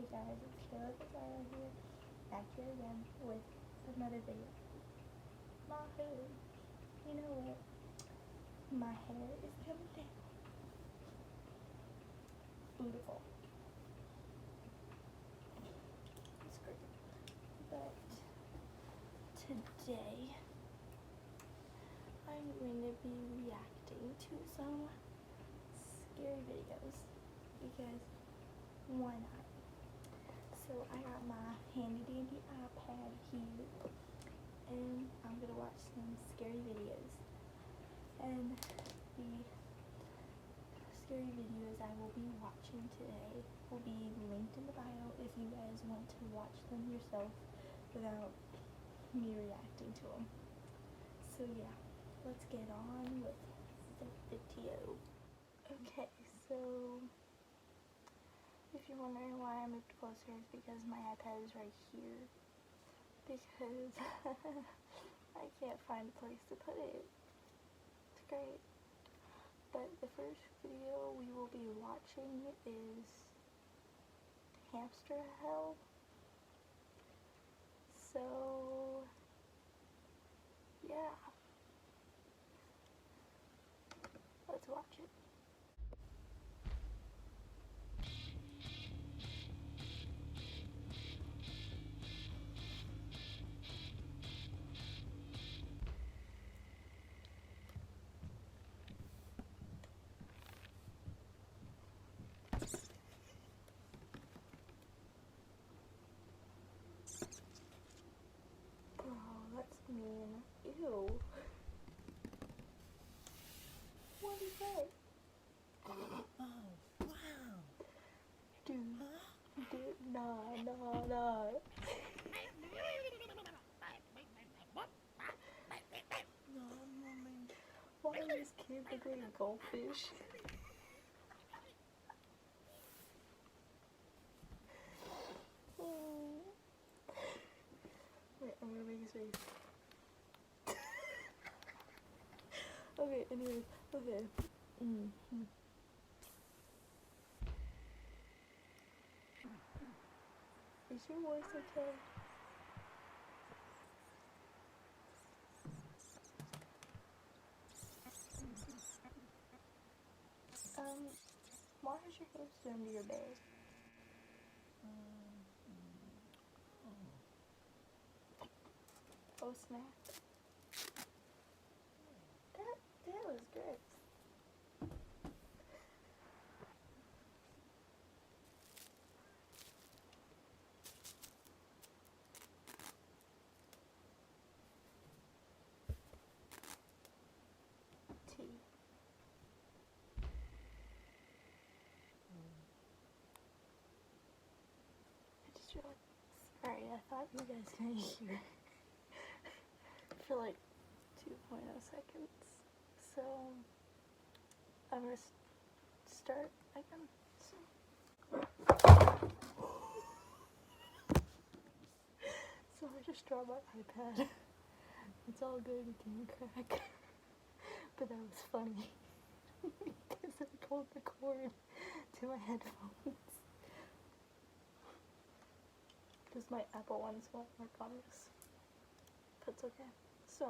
Hey guys, it's Kayla Desire here, back here again with another video. My hair, you know what? My hair is coming down. Beautiful. It's great. But today, I'm going to be reacting to some scary videos because why not? So I got my handy dandy iPad here and I'm gonna watch some scary videos. And the scary videos I will be watching today will be linked in the bio if you guys want to watch them yourself without me reacting to them. So yeah, let's get on with the video. Okay, so if you're wondering why I moved closer, it's because my iPad is right here. Because I can't find a place to put it. It's great. But the first video we will be watching is Hamster Hell. So, yeah. Let's watch it. Bro, that's mean. Ew. What is that? Oh, wow. Dude, nah. No, mommy. Why are these kids look like a goldfish? Wait, I'm gonna make his face. Okay, anyways, okay. Is your voice okay? Why is your hamster under your bed? Oh snap. That was good. Tea. I just realized. Sorry, I thought you guys couldn't hear for like 2.0 seconds. So I'm gonna start again. So I just dropped my iPad. It's all good, it didn't crack. But that was funny because I pulled the cord to my headphones. Because my Apple ones won't work on this. That's okay. So,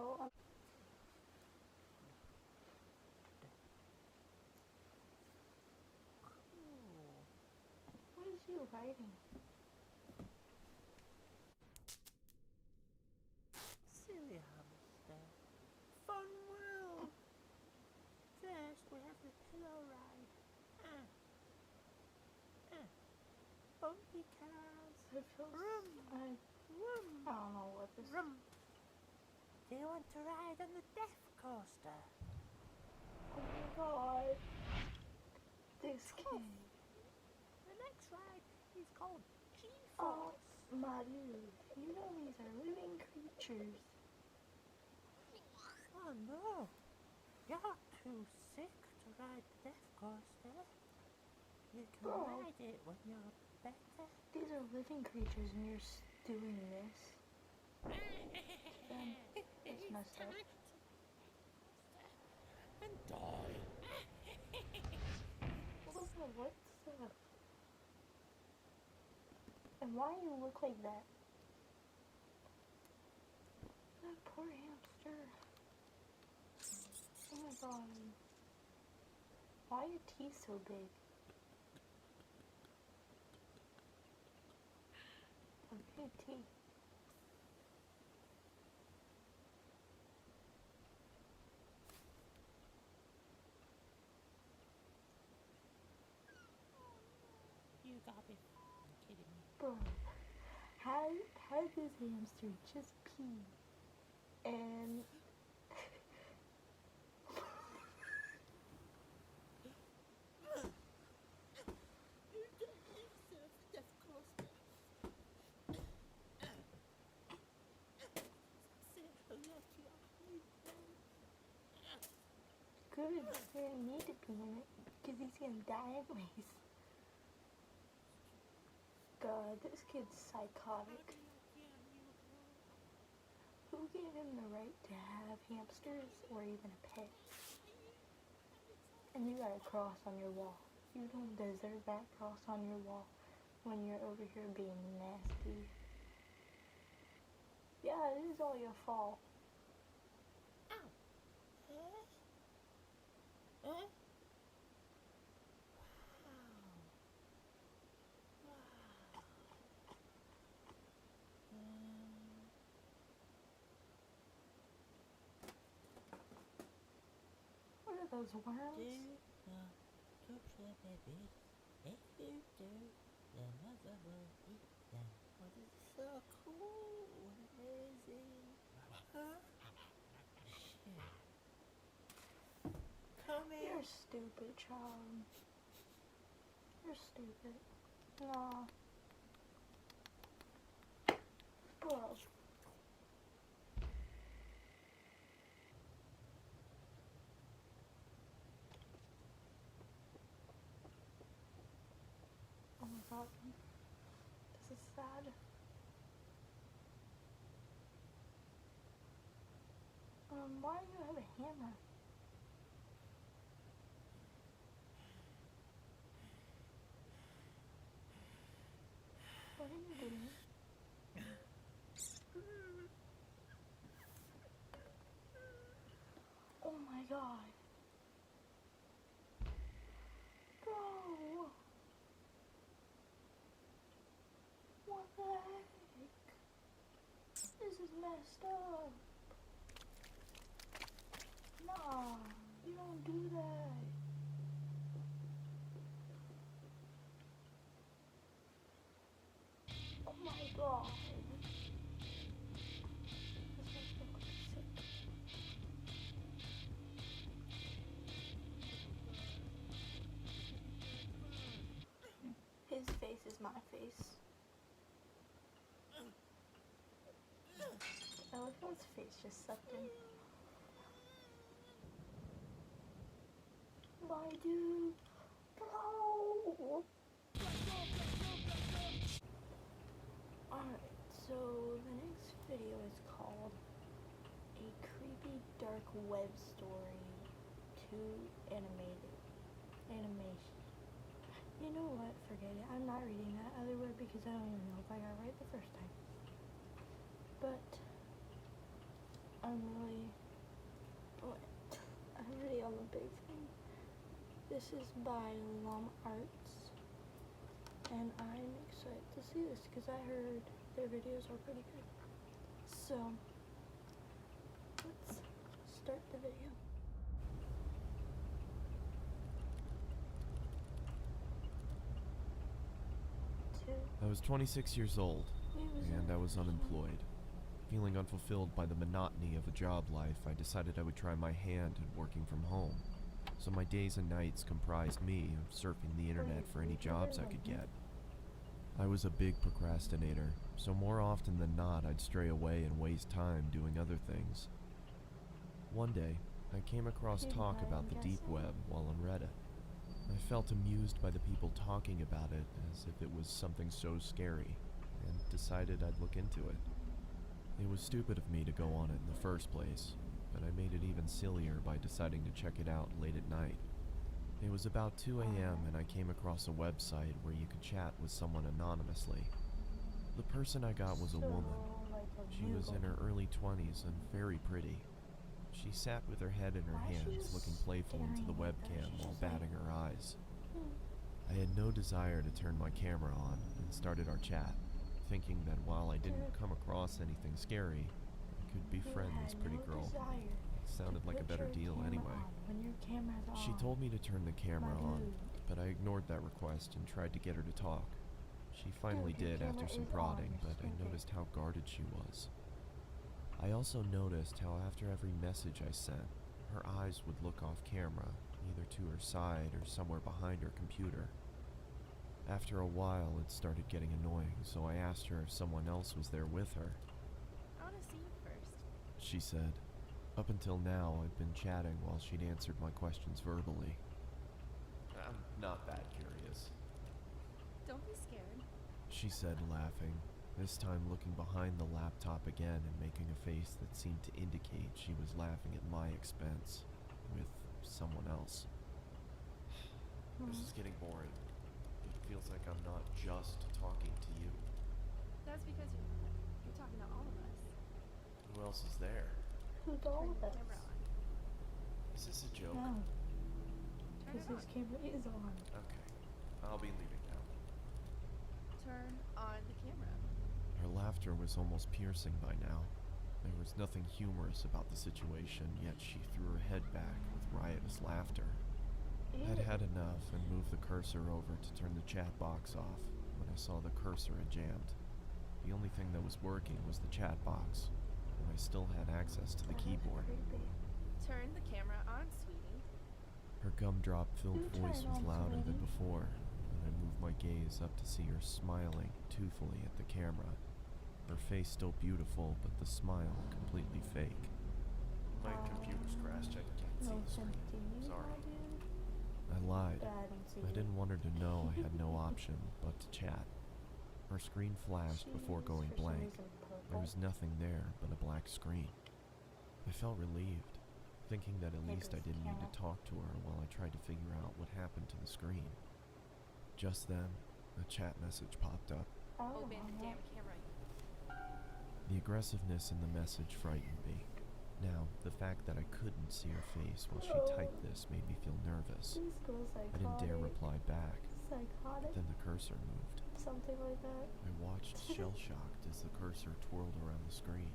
what is you writing? Silly hamster. Fun world. First, we have the pillow ride. Bumpy cars. It feels. Vroom. I don't know what this. Vroom. Do you want to ride on the death coaster? Oh my god. This kid. The next ride is called Oh G-Force. my dude. You know these are living creatures. Oh no. You're too sick to ride the death coaster. You can Bro. ride it when you're better. These are living creatures and you're doing this. It's messed up. And die. What's up? And why do you look like that? That poor hamster. Oh my god. Why are your teeth so big? Look at your teeth. You got me kidding me. Bro, how this hamster just pee and good, he didn't need to pee in it because he's gonna die anyways. God, this kid's psychotic. Who gave him the right to have hamsters or even a pet? And you got a cross on your wall. You don't deserve that cross on your wall when you're over here being nasty. Yeah, it is all your fault. What are those worms? If you do, your mother will eat them. What is so cool? What amazing. Huh? Shit. Come here. You're stupid, child. You're stupid. Nah. Bro. Oh my god. This is sad. Why do you have a hammer? What are you doing? Oh my god. Bro. What the heck? This is messed up. Nah, you don't do that. Oh my god. This makes me look sick. His face is my face. I look how his face just sucked in. My dude. Bro. Alright, so the next video is called A Creepy Dark Web Story 2 Animation. You know what? Forget it. I'm not reading that other word because I don't even know if I got it right the first time. But I'm really on the big thing. This is by Lum Arts, and I'm excited to see this because I heard their videos are pretty good. So let's start the video. I was 26 years old, and I was unemployed. Feeling unfulfilled by the monotony of a job life, I decided I would try my hand at working from home. So my days and nights comprised me of surfing the internet for any jobs I could get. I was a big procrastinator, so more often than not I'd stray away and waste time doing other things. One day, I came across talk about the deep web while on Reddit. I felt amused by the people talking about it as if it was something so scary, and decided I'd look into it. It was stupid of me to go on it in the first place, but I made it even sillier by deciding to check it out late at night. It was about 2 a.m. and I came across a website where you could chat with someone anonymously. The person I got was a So, woman. like a She was in her early 20s and very pretty. She sat with her head in her Why is she hands, just looking playful into the staring like that? webcam She's while just like, batting her eyes. hmm. I had no desire to turn my camera on and started our chat, thinking that while I didn't come across anything scary, I could befriend this pretty girl. It sounded like a better deal anyway. When your camera's on. She told me to turn the camera My on, dude. but I ignored that request and tried to get her to talk. She finally Dude, your did after camera some is on, prodding, you're but I stupid. noticed how guarded she was. I also noticed how after every message I sent, her eyes would look off camera, either to her side or somewhere behind her computer. After a while, it started getting annoying, so I asked her if someone else was there with her. I want to see you first. She said. Up until now, I'd been chatting while she'd answered my questions verbally. I'm not that curious, Don't be scared. she said, laughing, this time looking behind the laptop again and making a face that seemed to indicate she was laughing at my expense, with someone else. This is getting boring. It feels like I'm not just talking to you. That's because you're talking to all of us. Who else is there? Who's Turn all of the us? camera on. Is this a joke? No, Turn because it on. his camera is on. Okay, I'll be leaving now. Turn on the camera. Her laughter was almost piercing by now. There was nothing humorous about the situation, yet she threw her head back with riotous laughter. I'd had enough and moved the cursor over to turn the chat box off when I saw the cursor had jammed. The only thing that was working was the chat box, and I still had access to the keyboard. Turn the camera on, sweetie. Her gumdrop-filled You turn voice it was on, louder than sweetie. before, and I moved my gaze up to see her smiling toothfully at the camera. Her face still beautiful, but the smile completely fake. My computer's crashed. I can't No see the offense screen. to you, Sorry. my dude. I lied. But I don't see I you. didn't want her to know I had no option but to chat. Her screen flashed before Jeez, going for some blank. reason There purple. was nothing there but a black screen. I felt relieved, thinking that at Maybe least I it's didn't need to camera. talk to her while I tried to figure out what happened to the screen. Just then, a chat message popped up. Oh, Open the damn camera. The aggressiveness in the message frightened me. Now, the fact that I couldn't see her face while she typed this made me feel nervous. This girl's I didn't dare psychotic. reply back. Psychotic? Then the cursor moved. Something like that. I watched shell-shocked as the cursor twirled around the screen.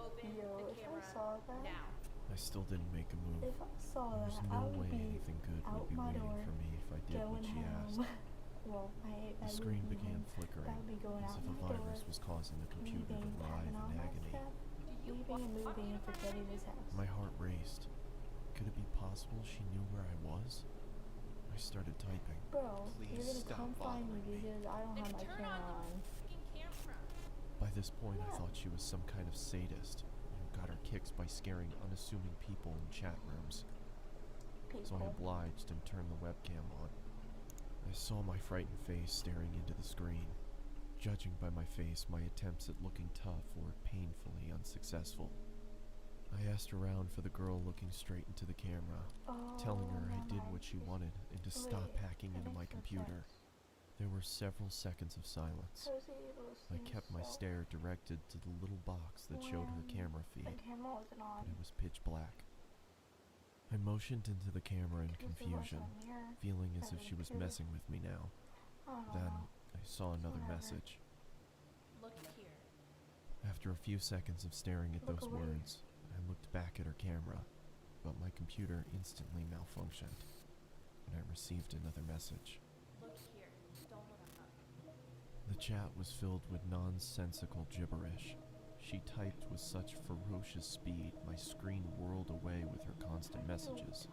Open Yo, the if I camera saw that, now. I still didn't make a move. if I saw There was that, no I would way be anything good out would be my waiting door, for me if I did what going she asked. home. Well, I The would screen be began home. flickering, I would be going as out if a my door, virus was causing the computer to leaving, writhe packing all in my agony. stuff, Do you leaving and want moving me and to forgetting his house. My heart raced. Could it be possible she knew where I was? I started typing. Bro, Please you're gonna stop come find me bothering me. because I don't Then have my turn camera on on. the freaking camera. By this point, I Yeah. thought she was some kind of sadist who got her kicks by scaring unassuming people in chat rooms. So I People. obliged and turned the webcam on. I saw my frightened face staring into the screen. Judging by my face, my attempts at looking tough were painfully unsuccessful. I asked around for the girl looking straight into the camera, telling her I did what she wanted and to stop Wait, hacking that into my makes no computer. sense. There were several seconds of silence. How is he able to I see kept my himself stare directed to the little box that showed her when camera feed, The camera wasn't on. but it was pitch black. I motioned into the camera in Because there was confusion, a mirror. feeling as that if she was appeared. messing with me now. I don't Then know. I saw another Whatever. message. Look here. After a few seconds of staring at Look those away. words, I looked back at her camera, but my computer instantly malfunctioned, and I received another message. Look here. Don't look up. The chat was filled with nonsensical gibberish. She typed with such ferocious speed, my screen whirled away with her constant messages.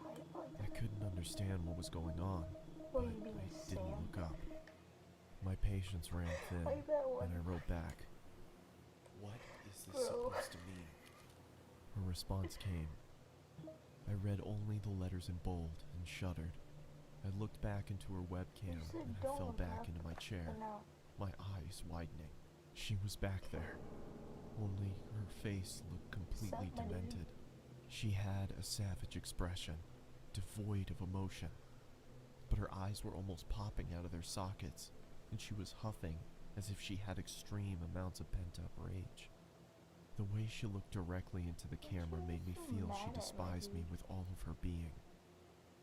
I couldn't understand what was going on, What but are you being, I didn't Sam? look up. My patience ran thin, Like that one. and I wrote back, "What is this Bro. supposed to mean?" Her response came. I read only the letters in bold and shuddered. I looked back into her webcam said and I don't fell look back up. into my chair, But no. my eyes widening. She was back there, only her face looked completely Suck my dude. demented. She had a savage expression, devoid of emotion, but her eyes were almost popping out of their sockets, and she was huffing as if she had extreme amounts of pent-up rage. The way she looked directly into the camera made me feel she despised me with all of her being.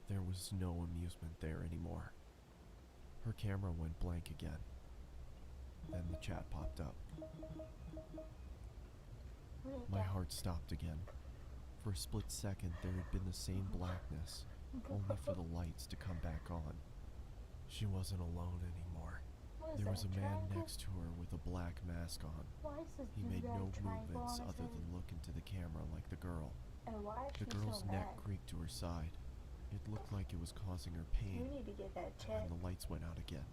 There was no amusement there anymore. Her camera went blank again. Then the chat popped up. My heart stopped again. For a split second, there had been the same blackness, only for the lights to come back on. She wasn't alone anymore. There was a man next to her with a black mask on. He made no movements other than look into the camera like the girl. The girl's neck creaked to her side. It looked like it was causing her pain. You need to get that And checked. then the lights went out again.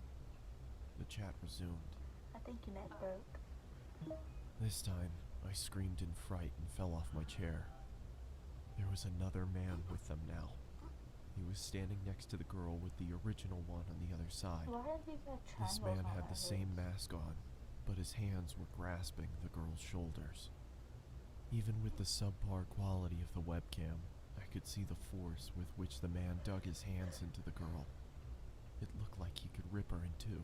The chat resumed. I think your neck broke. This time, I screamed in fright and fell off my chair. There was another man with them now. He was standing next to the girl with the original one on the other side. Why have you got This triangles man on had our the same heads? mask on, but his hands were grasping the girl's shoulders. Even with the subpar quality of the webcam, I could see the force with which the man dug his hands into the girl. It looked like he could rip her in two.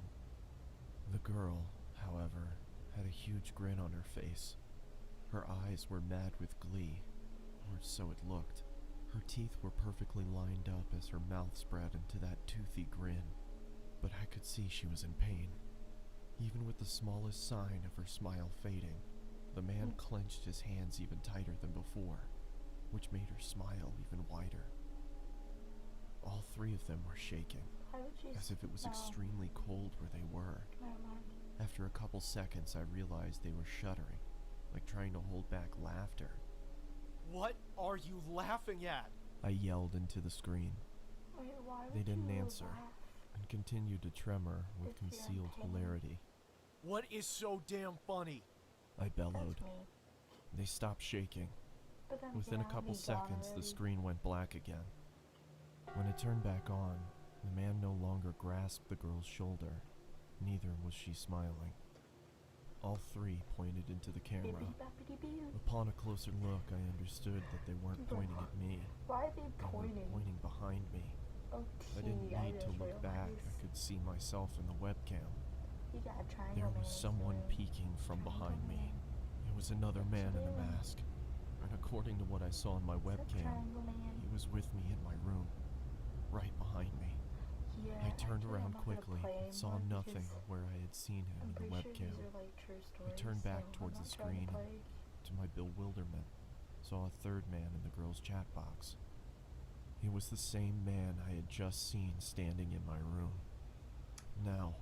The girl, however, had a huge grin on her face. Her eyes were mad with glee, or so it looked. Her teeth were perfectly lined up as her mouth spread into that toothy grin, but I could see she was in pain. Even with the smallest sign of her smile fading, the man clenched his hands even tighter than before, which made her smile even wider. All three of them were shaking, Why would you as if it was no. extremely cold where they were. Never mind. After a couple seconds, I realized they were shuddering, like trying to hold back laughter. What are you laughing at? I yelled into the screen. Wait, why They would didn't you answer, laugh? and continued to tremor with If you're in concealed pain. hilarity. What is so damn funny? I bellowed. That's me. They stopped shaking. But then Within again, a couple I'll be gone seconds, the already. screen went black again. When it turned back on, the man no longer grasped the girl's shoulder. Neither was she smiling. All three pointed into the camera. Bippity-boppity-boo. Upon a closer look, I understood that they weren't pointing at me. Why are they They were pointing? pointing behind me. Oh, I didn't gee, need to just look back. realized. I could see myself in the webcam. You got a triangle There man was someone instead. peeking from behind me. Triangle It was another What man you in a doing? mask. And according to what I saw on my man. Is that webcam, triangle man? he was with me in my room, right behind me. Yeah, I turned actually, around I'm not gonna quickly play and saw anymore nothing because where I had seen him I'm in the pretty sure webcam. these are like true stories. turned back so towards I'm the not trying screen. to play. To my bewilderment, saw a third man in the girl's chat box. It was the same man I had just seen standing in my room. Now,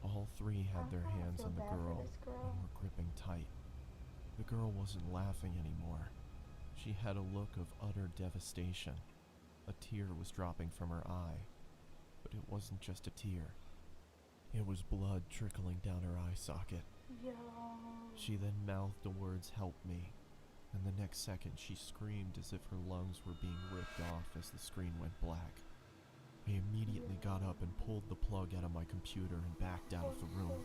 all three had their I hands feel on the bad for girl this girl. and were gripping tight. The girl wasn't laughing anymore. She had a look of utter devastation. A tear was dropping from her eye, but it wasn't just a tear. It was blood trickling down her eye socket. Yo. She then mouthed the words, "Help me," and the next second she screamed as if her lungs were being ripped off as the screen went black. I immediately got up and pulled the plug out of my computer and backed out of the room.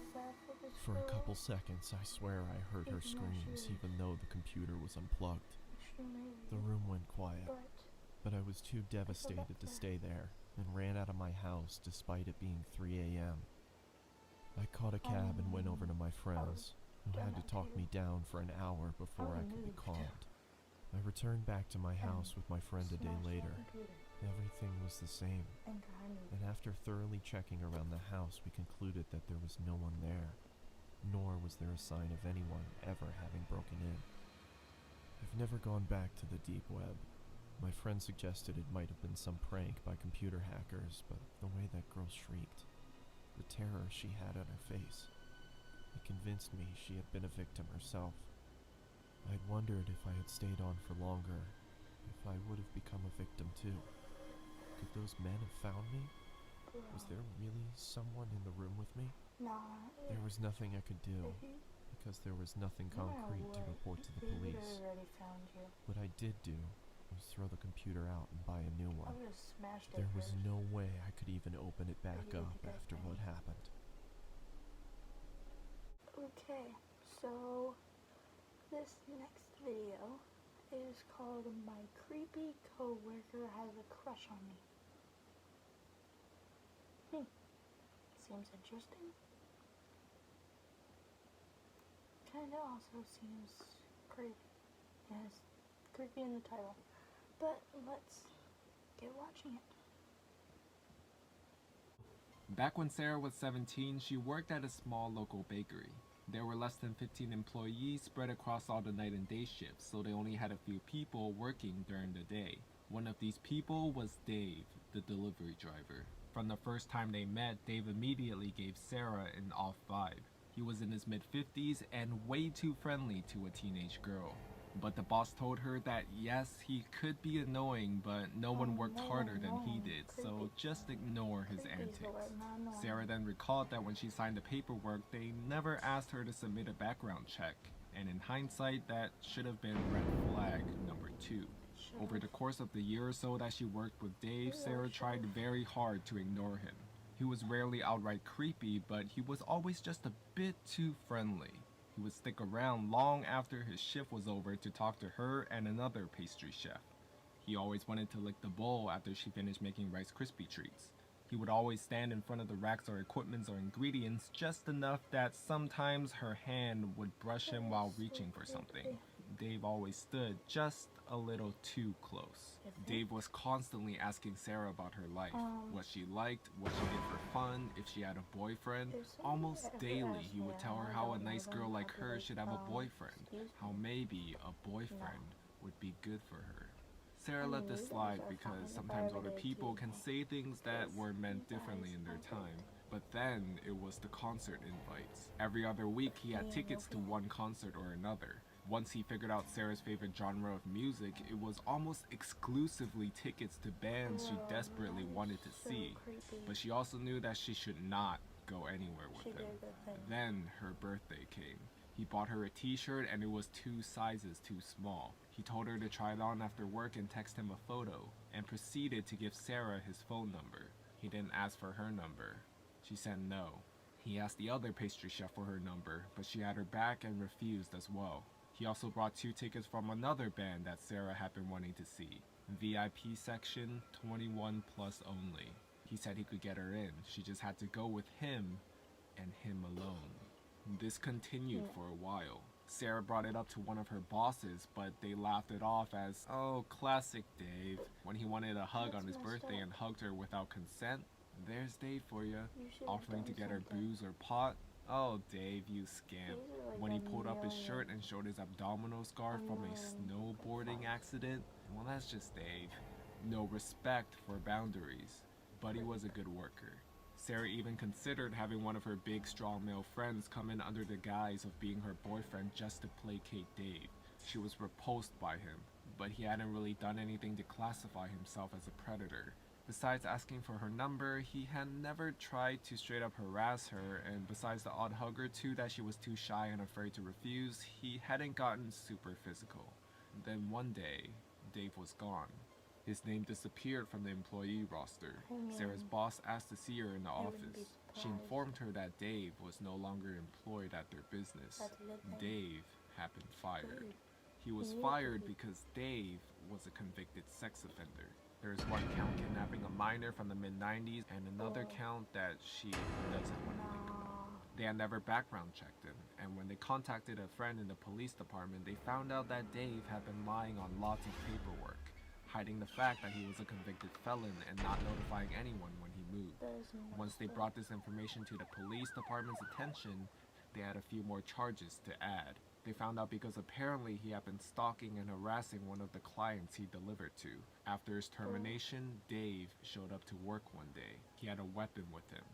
For a couple seconds, I swear I heard her screams even though the computer was unplugged. The room went quiet, but I was too devastated to stay there and ran out of my house despite it being 3 a.m. I caught a cab and went over to my friends, who had to talk me down for an hour before I could be calmed. I returned back to my house with my friend a day later. Everything was the same, and after thoroughly checking around the house, we concluded that there was no one there, nor was there a sign of anyone ever having broken in. I've never gone back to the deep web. My friend suggested it might have been some prank by computer hackers, but the way that girl shrieked, the terror she had on her face, it convinced me she had been a victim herself. I'd wondered if I had stayed on for longer, if I would have become a victim too. Could those men have found me? Was there really someone in the room with me? Nah. There was nothing I could do, because there was nothing concrete to report to the He would've police. already found you. What I did do was throw the computer out and buy a new I one. would have smashed it There was first. no way I could even open it back you up did that after thing. what happened. Okay, so this next video is called "My Creepy Coworker Has a Crush on Me." Seems interesting. kinda also seems creepy. Yes, creepy in the title. But let's get watching it. Back when Sarah was 17, she worked at a small local bakery. There were less than 15 employees spread across all the night and day shifts, so they only had a few people working during the day. One of these people was Dave, the delivery driver. From the first time they met, Dave immediately gave Sarah an off vibe. He was in his mid-50s and way too friendly to a teenage girl. But the boss told her that yes, he could be annoying, but no one worked harder than he did, so just ignore his antics. Sarah then recalled that when she signed the paperwork, they never asked her to submit a background check, and in hindsight, that should have been red flag number 2. Over the course of the year or so that she worked with Dave, Sarah tried very hard to ignore him. He was rarely outright creepy, but he was always just a bit too friendly. He would stick around long after his shift was over to talk to her and another pastry chef. He always wanted to lick the bowl after she finished making Rice Krispie treats. He would always stand in front of the racks or equipment or ingredients just enough that sometimes her hand would brush him while reaching for something. Dave always stood just a little too close. Dave was constantly asking Sarah about her life, what she liked, what she did for fun, if she had a boyfriend. Almost daily, he would tell her how a nice girl like her should have a boyfriend, how maybe a boyfriend would be good for her. Sarah let this slide because sometimes older people can say things that were meant differently in their time. But then it was the concert invites. Every other week he had tickets to one concert or another. Once he figured out Sarah's favorite genre of music, it was almost exclusively tickets to bands she desperately wanted to see. But she also knew that she should not go anywhere with him. Then her birthday came. He bought her a t-shirt and it was 2 sizes too small. He told her to try it on after work and text him a photo, and proceeded to give Sarah his phone number. He didn't ask for her number. She said no. He asked the other pastry chef for her number, but she had her back and refused as well. He also brought 2 tickets from another band that Sarah had been wanting to see. VIP section, 21 plus only. He said he could get her in. She just had to go with him and him alone. This continued for a while. Sarah brought it up to one of her bosses, but they laughed it off as, oh, classic Dave. When he wanted a hug on his birthday and hugged her without consent, there's Dave for you. Offering to get her booze or pot. Oh, Dave, you scamp. When he pulled up his shirt and showed his abdominal scar from a snowboarding accident, well, that's just Dave. No respect for boundaries. But he was a good worker. Sarah even considered having one of her big, strong male friends come in under the guise of being her boyfriend just to placate Dave. She was repulsed by him, but he hadn't really done anything to classify himself as a predator. Besides asking for her number, he had never tried to straight up harass her, and besides the odd hug or two that she was too shy and afraid to refuse, he hadn't gotten super physical. Then one day, Dave was gone. His name disappeared from the employee roster. Sarah's boss asked to see her in the office. She informed her that Dave was no longer employed at their business. Dave had been fired. He was fired because Dave was a convicted sex offender. There is one count kidnapping a minor from the mid-90s and another count that she doesn't want to think about. They had never background checked him, and when they contacted a friend in the police department, they found out that Dave had been lying on lots of paperwork, hiding the fact that he was a convicted felon and not notifying anyone when he moved. Once they brought this information to the police department's attention, they had a few more charges to add. They found out because apparently he had been stalking and harassing one of the clients he delivered to. After his termination, Dave showed up to work one day. He had a weapon with him,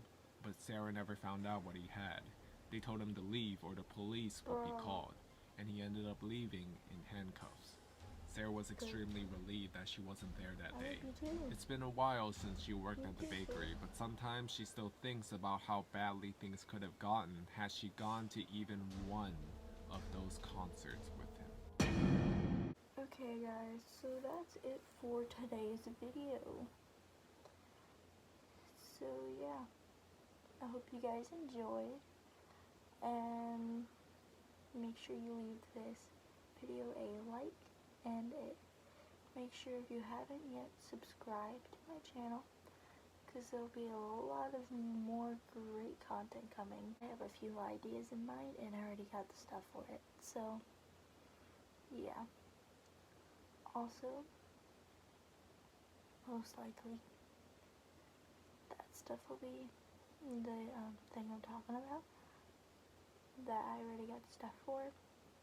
but Sarah never found out what he had. They told him to leave or the police would be called, and he ended up leaving in handcuffs. Sarah was extremely relieved that she wasn't there that day. It's been a while since she worked at the bakery, but sometimes she still thinks about how badly things could have gotten had she gone to even one of those concerts with him. Okay guys, so that's it for today's video. So yeah, I hope you guys enjoyed, and make sure you leave this video a like, and make sure if you haven't yet subscribed to my channel, because there'll be a lot of more great content coming. I have a few ideas in mind and I already got the stuff for it, so yeah. Also, most likely, that stuff will be the thing I'm talking about that I already got the stuff for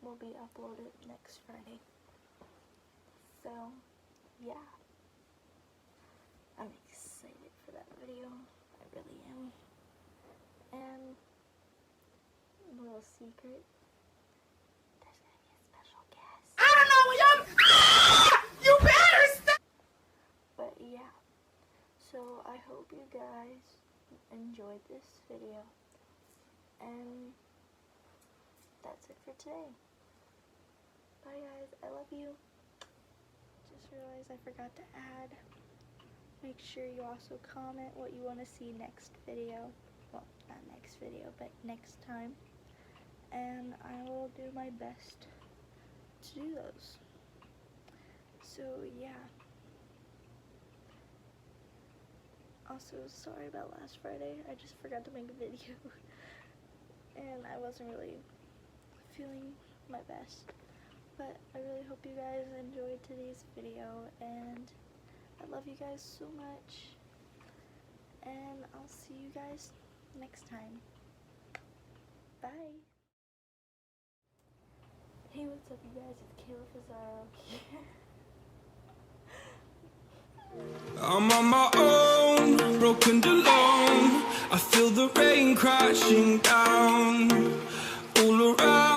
will be uploaded next Friday. So yeah, I'm excited for that video. I really am. And a little secret, there's gonna be a special guest. I don't know what you better stop. But yeah, so I hope you guys enjoyed this video, and that's it for today. Bye guys, I love you. Just realized I forgot to add, make sure you also comment what you want to see next video. Well, not next video, but next time. And I will do my best to do those. So yeah. Also, sorry about last Friday. I just forgot to make a video. And I wasn't really feeling my best. But I really hope you guys enjoyed today's video, and I love you guys so much, and I'll see you guys next time. Bye. Hey, what's up you guys? It's Kayla Fazaro here. I'm on my own, broken alone. I feel the rain crashing down all around.